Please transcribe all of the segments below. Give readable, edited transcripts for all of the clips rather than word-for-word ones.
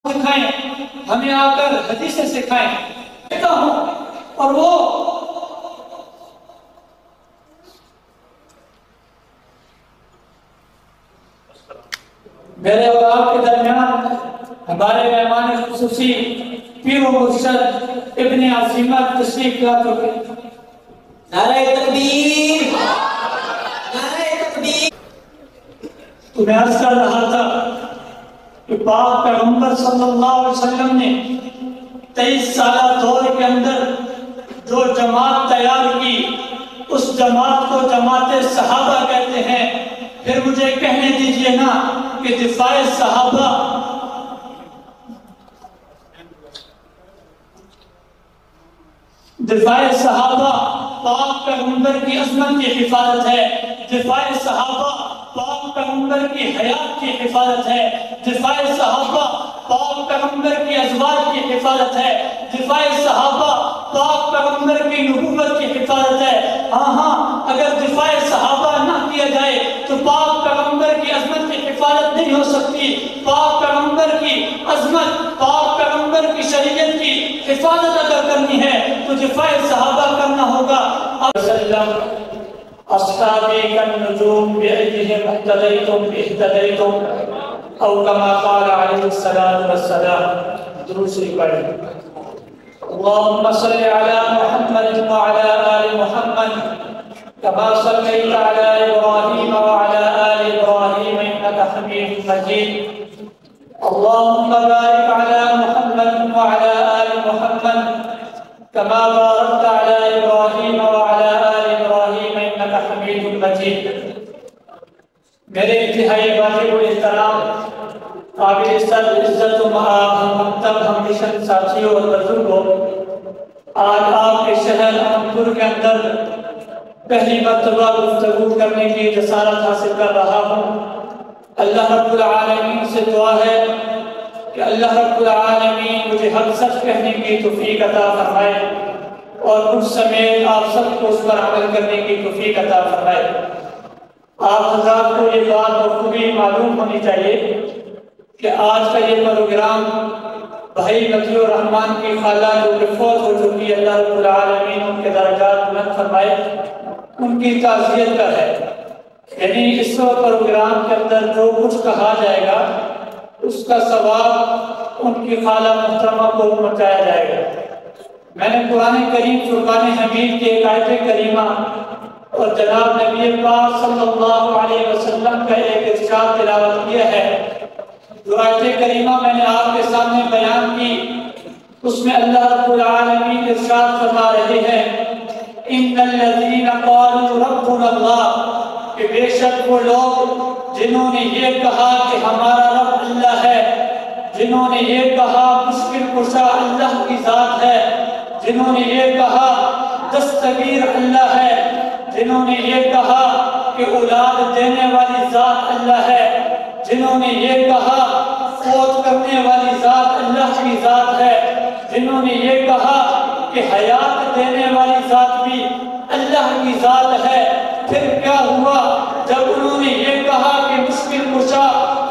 سکھائیں، ہمیں آ کر حدیثیں سکھائیں کہتا ہوں۔ اور وہ میرے اور آپ کے درمیان ہمارے مہمان خصوصی پیر و مرشد ابن عظیمت تشریف لا چکے۔ نعرہ تکبیر، نعرہ تکبیر۔ تو میں عرض کر رہا تھا کہ پاک پیغمبر صلی اللہ علیہ وسلم نے 23 سالہ دور کے اندر جو جماعت تیار کی، اس جماعت کو جماعت صحابہ کہتے ہیں۔ پھر مجھے کہنے دیجئے نا کہ دفاع صحابہ پاک پیغمبر کی عظمت کی حفاظت ہے، دفاع صحابہ پاک پیغمبر کی حیات کی حفاظت ہے، دفاع صحابہ پاک پیغمبر کی ازواج کی حفاظت ہے، دفاع صحابہ پاک پیغمبر کی نبوت کی حفاظت ہے۔ ہاں اگر دفاع صحابہ نہ کیا جائے تو پاک پیغمبر کی عظمت کی حفاظت نہیں ہو سکتی۔ پاک پیغمبر کی عظمت، پاک پیغمبر کی شریعت کی حفاظت اگر کرنی ہے تو دفاع صحابہ کرنا ہوگا۔ اصحابی کالنجوم بأیہم اہتدیتم اہتدیتم او کما قال علیہ الصلاۃ والسلام۔ درود شریف پڑھیں۔ اللهم صل على محمد وعلى آل محمد كما صليت على إبراهيم وعلى آل إبراهيم إنك حميد مجيد۔ اللهم بارك على محمد وعلى آل محمد كما باركت على إبراهيم وعلى آل إبراهيم إنك حميد مجيد۔ میرے انتہائی واجب الاحترام قابل سر عزت و مآب ہم مکتب ہم مشن ساتھیوں اور بزرگوں، آج آپ کے شہر انپور کے اندر پہلی مرتبہ گفتگو کرنے کی جسارت حاصل کر رہا ہوں۔ اللہ رب العالمین سے دعا ہے کہ اللہ رب العالمین مجھے حق سچ کہنے کی توفیق عطا فرمائے اور مجھ سمیت آپ سب کو اس پر عمل کرنے کی توفیق عطا فرمائے۔ آپ حضرات کو یہ بات بخوبی معلوم ہونی چاہیے کہ آج کا یہ پروگرام بھائی مطیع الرحمن کی خالہ جو کہ فوت ہو چکی ہے، اللہ رب العالمین ان کے درجات بلند فرمائے، ان کی تعزیت کا ہے۔ یعنی اس پروگرام کے اندر جو کچھ کہا جائے گا اس کا ثواب ان کی خالہ محترمہ کو پہنچایا جائے گا۔ میں نے قرآن کریم فرقان حمید کی ایک آیت کریمہ اور جناب نبی پاک صلی اللہ علیہ وسلم کا ایک ارشاد تلاوت کیا ہے۔ جو آیت کریمہ میں نے آپ کے سامنے بیان کی، اس میں اللہ رب العالمین ارشاد فرما رہے ہیں ان الذین قالوا ربنا اللہ، کہ بے شک وہ لوگ جنہوں نے یہ کہا کہ ہمارا رب اللہ ہے، جنہوں نے یہ کہا مشکل کشا اللہ کی ذات ہے، جنہوں نے یہ کہا دستگیر اللہ ہے، جنہوں نے یہ کہا کہ اولاد دینے والی ذات اللہ ہے، جنہوں نے یہ کہا فوت کرنے والی ذات اللہ کی ذات ہے، جنہوں نے یہ کہا کہ حیات دینے والی ذات بھی اللہ کی ذات ہے۔ پھر کیا ہوا جب انہوں نے یہ کہا کہ مشکل کشا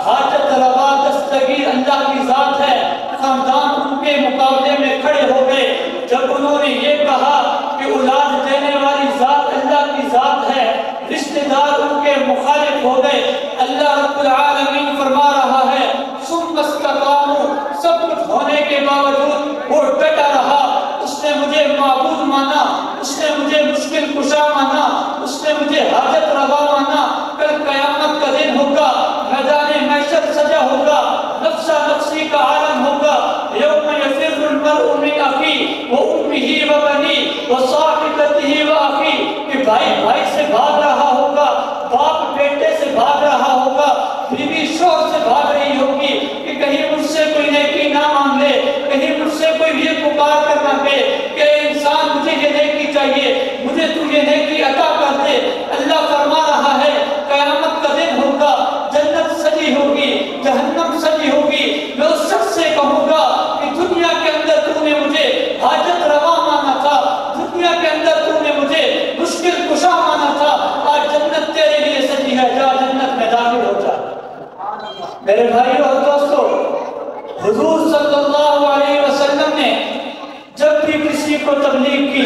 حاجت روا دستگیر اللہ کی ذات ہے، خاندان ان کے مقابلے میں کھڑے ہو گئے۔ جب انہوں نے یہ کہا کہ اولاد دینے والی ذات اللہ کی ذات ہے، رشتہ دار ان کے مخالف ہو گئے۔ اللہ رب العالمین فرما رہا ہے ثم استقاموا، سب کچھ ہونے کے باوجود وہ ڈٹا رہا، اس نے مجھے معبود مانا، اس نے مجھے مشکل کشا مانا، اس نے مجھے حاجت روا مانا۔ کل قیامت کا دن ہوگا، میدان محشر سجا ہوگا، نفسا نفسی کا عالم ہوگا۔ یوم یفر المرء من اخیہ وامہ وبنیہ وصاحبتہ واخیہ، کہ بھائی بھائی سے بھاگ رہا ہوگا، باپ بیٹے سے بھاگ رہا ہوگا، بیوی شوہر سے بھاگ رہی ہوگی کہ کہیں مجھ سے کوئی نیکی نہ مانگ لے، کہیں مجھ سے کوئی یہ پکار کر نہ دے کہ انسان مجھے یہ نیکی چاہیے، مجھے تو یہ نیکی عطا کر دے۔ اللہ فرما رہا ہے قیامت کا دن ہوگا، جنت سجی ہوگی، جہنم سجی ہوگی۔ میں اس شخص سے کہوں گا کہ دنیا کے اندر تو نے مجھے حاجت روا مانا تھا، دنیا کے اندر تو نے مجھے مشکل کشا مانا تھا، آج جنت تیرے لیے سجی ہے، جا جنت میں داخل ہو جا۔ میرے بھائیوں اور دوستو، حضور حضور صلی اللہ علیہ وسلم نے جب بھی کسی کو تبلیغ کی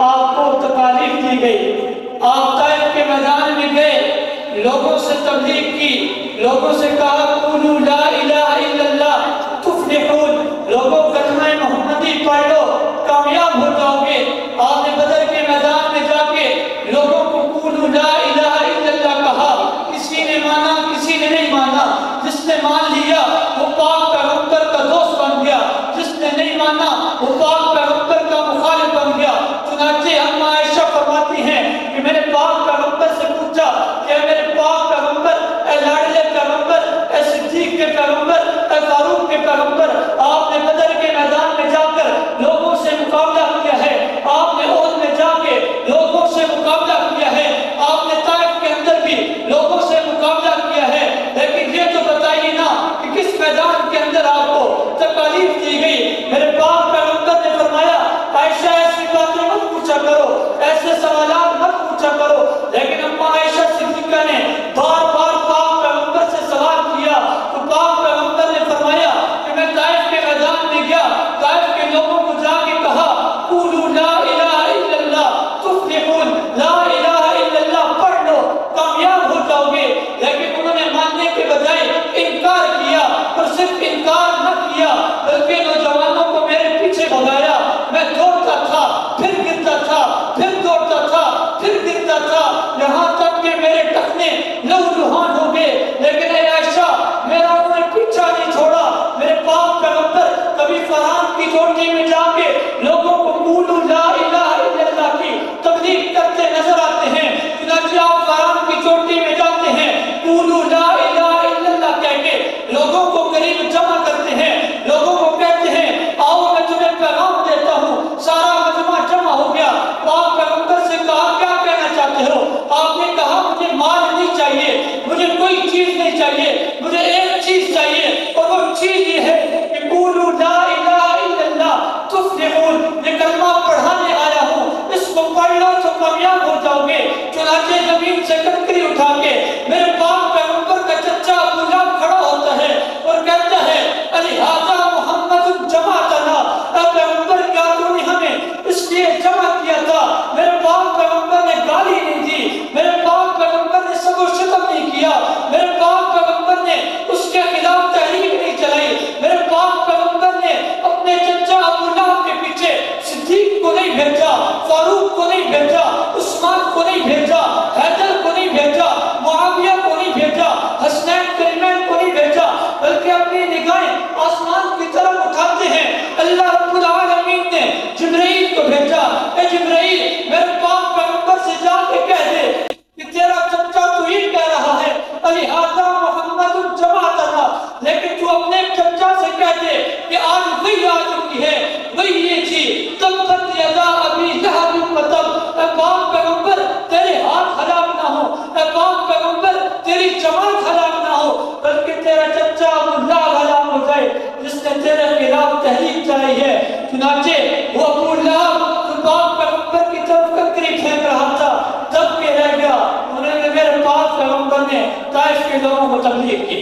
آپ کو تکالیف دی گئی، آپ طائف کے میدان میں گئے، لوگوں سے تبلیغ کی، لوگوں سے کہا قولوا لا الہ الا اللہ تفلحون، لوگوں کلمہ محمدی پڑھ لو کامیاب ہو جاؤ گے۔ آپ نے بدر کے میدان میں جا کے لوگوں کو قولوا لا الہ الا اللہ کہا، کسی نے مانا کسی نے نہیں مانا، جس نے مان لیا وہ پاک پیغمبر کا دوست بن گیا، جس نے نہیں مانا وہ پاک پیغمبر کا مخالف بن گیا۔ چنانچہ ہم عائشہ فرماتی ہیں کہ میں نے پاک پیغمبر سے پوچھا کہ میرے پاک پیغمبر، اے لاڈلے پیغمبر، اے صدیق کے پیغمبر، اے فاروق کے پیغمبر، آپ نے بدر کے میدان میں جا کر لوگوں سے مقابلہ کیا ہے، آپ نے احد میں جا کے لوگوں سے مقابلہ کیا ہے، آپ نے طائف کے اندر بھی لوگوں سے مقابلہ کیا ہے، لیکن یہ تو بتائیے نا کہ کس میدان کے اندر آپ کو تکالیف دی گئی۔ میرے پاک پیغمبر نے فرمایا عائشہ ایسی باتیں مت پوچھا کرو، ایسے سوالات مت پوچھا کرو، لیکن اما عائشہ صدیقہ نے بار بار پاک پیغمبر سے سوال کیا تو پاک پیغمبر نے فرمایا کہ میں طائف کے میدان میں گیا، طائف کے لوگوں کو جا کے کہا قولوا لا الہ الا اللہ تفلحون، لا الہ الا اللہ پڑھ لو کامیاب ہو جاؤ گے، لیکن انہوں نے ماننے کے بجائے انکار کیا، اور صرف انکار نہ کیا بلکہ نوجوانوں کو میرے پیچھے بھگایا، میں دوڑتا تھا پھر گرتا تھا، پھر دوڑتا تھا پھر گرتا تھا، یہاں تک کہ میرے ٹخنے لہو لہان ہو گئے، لیکن اے عائشہ میرا انہوں نے پیچھا نہیں چھوڑا۔ میرے پاک پیغمبر کبھی فران کی چوٹی میں جا کے لوگوں کو قولوا لا الہ الا اللہ کی تبلیغ کرتے نظر آتے ہیں، چنانچہ آپ فران کی چوٹی میں جاتے ہیں، قولوا لا الہ الا اللہ کہہ کے لوگوں کو قریب جمع کرتے ہیں، لوگوں کو کہتے ہیں آؤ میں تمہیں پیغام دیتا ہوں، سارا مجمع جمع ہو گیا۔ پاک پیغمبر سے کہا کیا کہنا چاہتے ہو؟ آپ نے کہا مجھے مال نہیں چاہیے، مجھے کوئی چیز نہیں چاہیے، مجھے ایک چیز چاہیے، اور وہ چیز یہ ہے کہ قولوا لا الہ الا اللہ تفلحون، یہ کلمہ پڑھانے آیا ہوں، اس کو پڑھ لو تو کامیاب ہو جاؤ گے۔ چنانچہ زمین سے کنکری اٹھا کے میرے پاک پیغمبر کا چچا ابو لہب کھڑا ہوتا ہے اور کہتا ہے الہٰذا محمد جمعتنا، اے پیغمبر کیا تو نے ہمیں اس لیے جمع کیا تھا؟ میرے پاک پیغمبر نے گالی نہیں دی، میرے پاک پیغمبر نے سب و شتم نہیں کیا، میرے پاک پیغمبر نے اس کے خلاف تحریک نہیں چلائی، میرے پاک پیغمبر نے اپنے چچا ابو لہب کے پیچھے صدیق کو نہیں بھیجا، فاروق کو نہیں بھیجا، عثمان کو نہیں بھیجا، حیدر کو نہیں بھیجا، معاویہ کو نہیں بھیجا، حسنین کریمین کو نہیں بھیجا، بلکہ اپنی نگاہیں آسمان کی طرف اٹھاتے ہیں، اللہ رب العالمین نے جبرائیل کو بھیجا، اے جبرائیل میرے پاک پیغمبر سے جا کے کہہ دے کہ تیرا چچا تو یہ کہہ رہا ہے الہٰذا محمد جمعتنا، لیکن تو اپنے چچا سے کہہ دے کہ آج وہی آ چکی ہے، وہی یہ تھی تبت یدا ابی لہب وتب، اے پاک پیغمبر تیرے ہاتھ ہلاک نہ ہو، اے پاک پیغمبر تیری جماعت ہلاک نہ ہو، بلکہ تیرا چچا ابو لہب ہلاک ہو جائے جس نے تیرے خلاف تحریک چلائی ہے۔ چنانچہ وہ ابو لہب جو پاک پیغمبر کی طرف کنکری پھینک رہا تھا دب کے رہ گیا، انہوں نے میرے پاک پیغمبر نے طائف کے لوگوں کو تبلیغ کی۔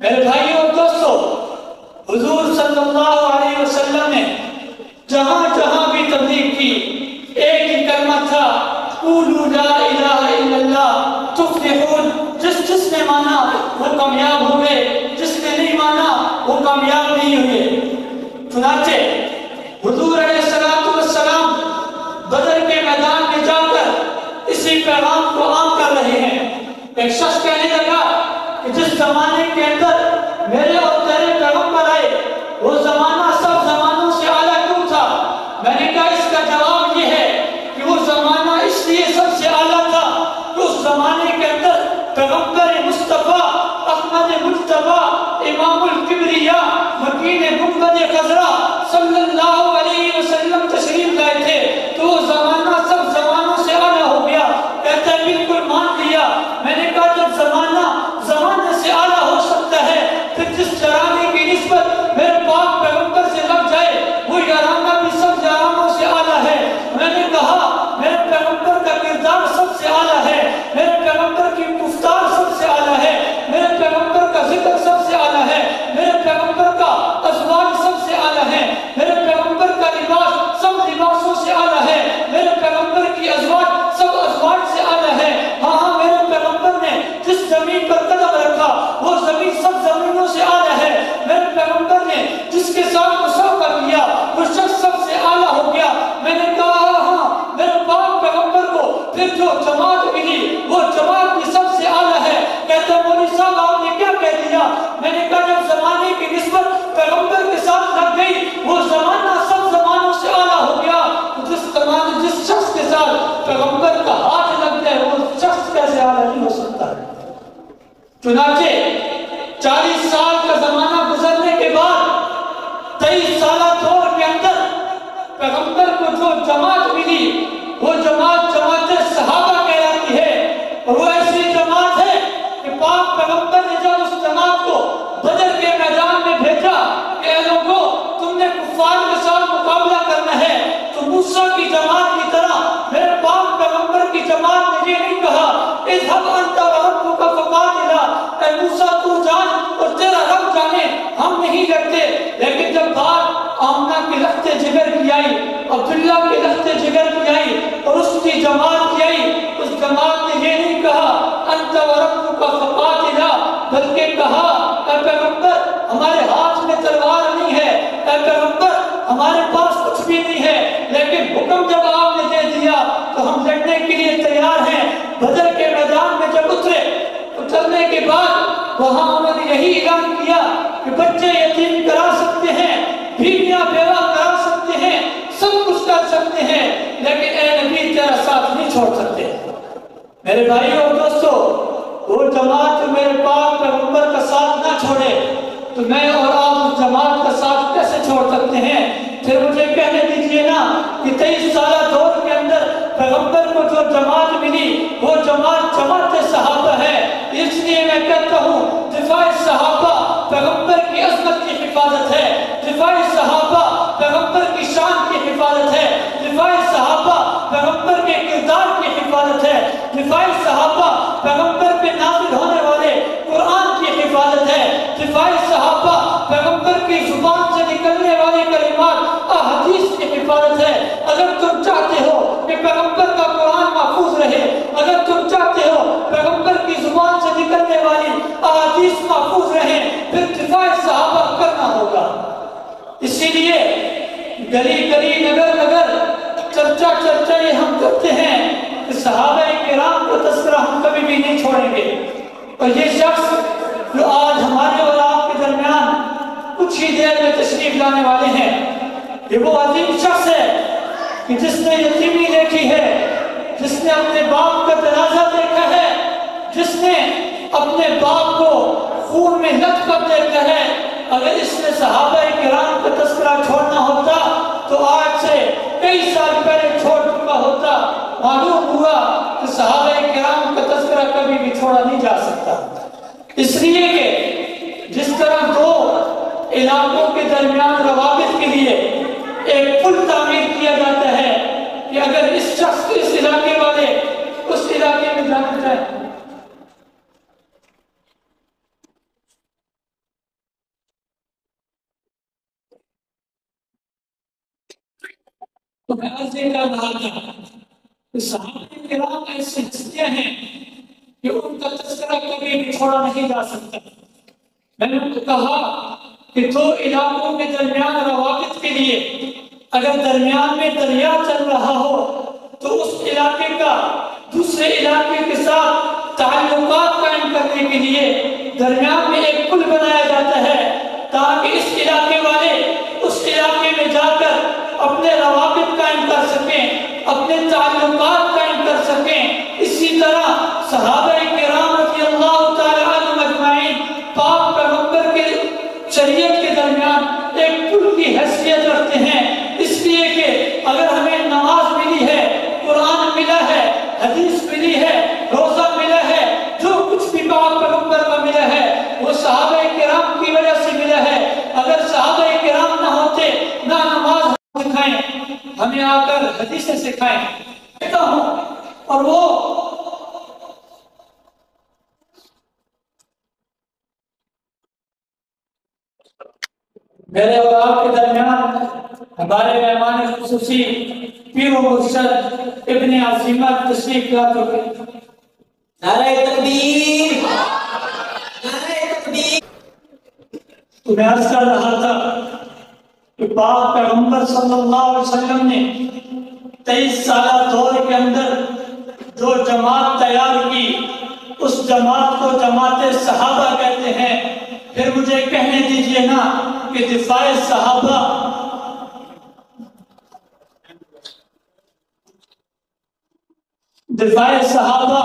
میرے بھائیوں اور دوستو، حضور صلی اللہ علیہ وسلم نے جہاں جہاں بھی تبلیغ کی ایک ہی کلمہ تھا قولوا لا الہ الا اللہ تفلحون، جس نے مانا وہ کامیاب ہوئے، جس نے نہیں مانا وہ کامیاب نہیں ہوئے۔ چنانچہ حضور علیہ السلام بدر کے میدان میں جا کر اسی پیغام کو عام کر رہے ہیں۔ ایک شخص کہنے لگا کہ جس زمانے کے اندر میرے اور تیرے پیغمبر آئے وہ زمانہ سب زمانوں سے اعلیٰ کیوں تھا؟ میں نے کہا اس کا جواب یہ ہے کہ وہ زمانہ اس لیے سب سے اعلیٰ تھا کہ اس زمانے کے اندر پیغمبر مصطفیٰ احمد مجتبیٰ امام الکبریاء مکین گنبد خضرا صلی اللہ علیہ وسلم تشریف لائے تھے، تو وہ زمانہ سب زمانوں سے اعلیٰ ہو گیا۔ کہتا ہے بالکل مان لیا۔ میں نے کہا جب زمانہ زمانے سے اعلیٰ ہو سکتا ہے پھر جس ترانے کے سالہ دور کے اندر پیغمبر کو جو جماعت ملی وہ جماعت جماعت صحابہ کہلاتی ہے، اور وہ ایسی جماعت ہے کہ پاک پیغمبر نے جب اس جماعت کو بدر کے میدان میں بھیجا کہ اے لوگوں تم نے کفار کے ساتھ مقابلہ کرنا ہے، تو موسیٰ کی جماعت کی طرح میرے پاک پیغمبر کی جماعت نے یہ نہیں کہا اذهب انت وربك فقاتلا، اے موسیٰ تو جان اور تیرا رب جانے، ہم نہیں لڑتے۔ لیکن جب بات آمنہ کے لخت جگر کی آئی، عبداللہ کے لخت جگر کی آئی اور اس کی جماعت کی آئی، اس جماعت نے یہ نہیں کہا انت وربك فقاتلا، بلکہ کہا اے پیغمبر ہمارے ہاتھ میں تلوار نہیں ہے، اے پیغمبر ہمارے پاس کچھ بھی نہیں ہے، لیکن حکم جب آپ نے دے دیا تو ہم لڑنے کے لیے تیار ہیں۔ بدر کے میدان میں جب اترنے کے بعد وہاں انہوں نے یہی اعلان کیا کہ بچے یتیم کرا سکتے ہیں، بیویاں بیوہ کرا سکتے ہیں، سب کچھ کر سکتے ہیں، لیکن اے نبی تیرا ساتھ نہیں چھوڑ سکتے۔ میرے بھائیوں اور دوستو، وہ جماعت جو میرے پاک پیغمبر کا ساتھ نہ چھوڑے تو میں اور آپ اس جماعت کا ساتھ کیسے چھوڑ سکتے ہیں؟ پھر مجھے کہنے دیجئے نا کہ 23 سالہ دور کے اندر پیغمبر کو جو جماعت ملی وہ جماعت جماعت صحابہ ہے۔ اس لیے میں کہتا ہوں دفاع صحابہ پیغمبر کی عظمت کی حفاظت ہے، دفاع صحابہ پیغمبر کی شان کی حفاظت ہے، دفاع صحابہ پیغمبر کے کردار کی حفاظت ہے، دفاع صحابہ پیغمبر پہ نازل ہونے والے قرآن کی حفاظت ہے، دفاع صحابہ پیغمبر کی زبان سے نکلنے والے کلمات احادیث کی حفاظت ہے۔ اگر تم چاہتے ہو کہ پیغمبر کا قرآن محفوظ رہے، اگر تم چاہتے ہو پیغمبر کی زبان سے نکلنے والی احادیث محفوظ رہے، پھر دفاع صحابہ کرنا ہوگا۔ اسی لیے گلی گلی نگر نگر چرچا یہ ہم کرتے ہیں کہ صحابہ کرام کا تذکرہ ہم کبھی بھی نہیں چھوڑیں گے، اور یہ شخص جو آج ہمارے اور آپ کے درمیان کچھ ہی دیر میں تشریف لانے والے ہیں، یہ وہ عظیم شخص ہے کہ جس نے یتیمی دیکھی ہے، جس نے اپنے باپ کا جنازہ دیکھا ہے، جس نے اپنے باپ کو خون میں لت کر دیکھا ہے۔ اگر اس نے صحابہ کرام کا تذکرہ چھوڑنا ہوتا تو آج سے کئی سال پہلے چھوڑ چکا ہوتا۔ معلوم ہوا کہ صحابہ کرام کا تذکرہ کبھی بھی چھوڑا نہیں جا سکتا، اس لیے کہ جس طرح دو علاقوں کے درمیان روابط کے لیے ایک پل تعمیر کیا جاتا ہے کہ اگر اس شخص اس علاقے والے اس علاقے میں جانا چاہیں تو میں عرض یہ کر رہا تھا کہ صحابہ کرام ایسی ہستیاں ہیں کہ ان کا تذکرہ کبھی بھی چھوڑا نہیں جا سکتا۔ میں نے کہا کہ دو علاقوں کے درمیان روابط کے لیے اگر درمیان میں دریا چل رہا ہو تو اس علاقے کا دوسرے علاقے کے ساتھ تعلقات قائم کرنے کے لیے درمیان میں ایک پل بنایا جاتا ہے تاکہ اس علاقے والے اس علاقے میں جا کر اپنے روابط قائم کر سکیں، اپنے تعلقات قائم کر سکیں۔ اسی طرح صحابہ کرام رضی اللہ تعالی عنہم اجمعین پاک پیغمبر کے شریعت کے درمیان ایک پل کی حیثیت رکھتے ہیں، اس لیے کہ اگر ہمیں نماز ملی ہے، قرآن ملا ہے، حدیث ملی ہے، روزہ ملا ہے، جو کچھ بھی پاک پیغمبر کا ملا ہے وہ صحابہ کرام کی وجہ سے ملا ہے۔ اگر صحابہ کرام نہ ہوتے، نہ نماز سکھائیں، ہمیں آ کر حدیثیں سکھائیں کہتا ہوں، اور وہ میرے اور آپ کے درمیان ہمارے مہمان خصوصی پیر و مرشد ابن عظیمت تشریف لا چکے۔ نعرہ تکبیر، نعرہ تکبیر۔ تو میں عرض کر رہا تھا کہ پاک پیغمبر صلی اللہ علیہ وسلم نے 23 سالہ دور کے اندر جو جماعت تیار کی اس جماعت کو جماعت صحابہ کہتے ہیں۔ پھر مجھے کہنے دیجئے نا کہ دفاع صحابہ دفاع صحابہ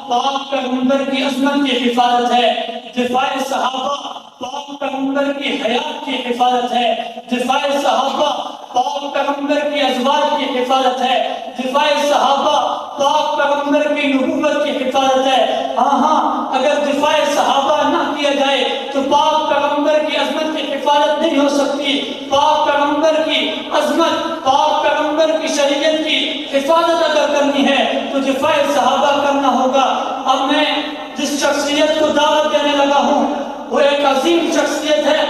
پاک پیغمبر کی عظمت کی حفاظت ہے، دفاع صحابہ پاک پیغمبر کی حیات کی حفاظت ہے، دفاع صحابہ پاک پیغمبر کی ازواج کی حفاظت ہے، دفاع صحابہ پاک پیغمبر کی نبوت کی حفاظت ہے۔ ہاں اگر دفاع صحابہ نہ کیا جائے تو پاک پیغمبر کی عظمت کی حفاظت نہیں ہو سکتی۔ پاک پیغمبر کی عظمت، پاک پیغمبر کی شریعت کی حفاظت اگر کرنی ہے تو دفاع صحابہ کرنا ہوگا۔ اب میں جس شخصیت کو دعوت دینے لگا ہوں وہ ایک عظیم شخصیت ہے،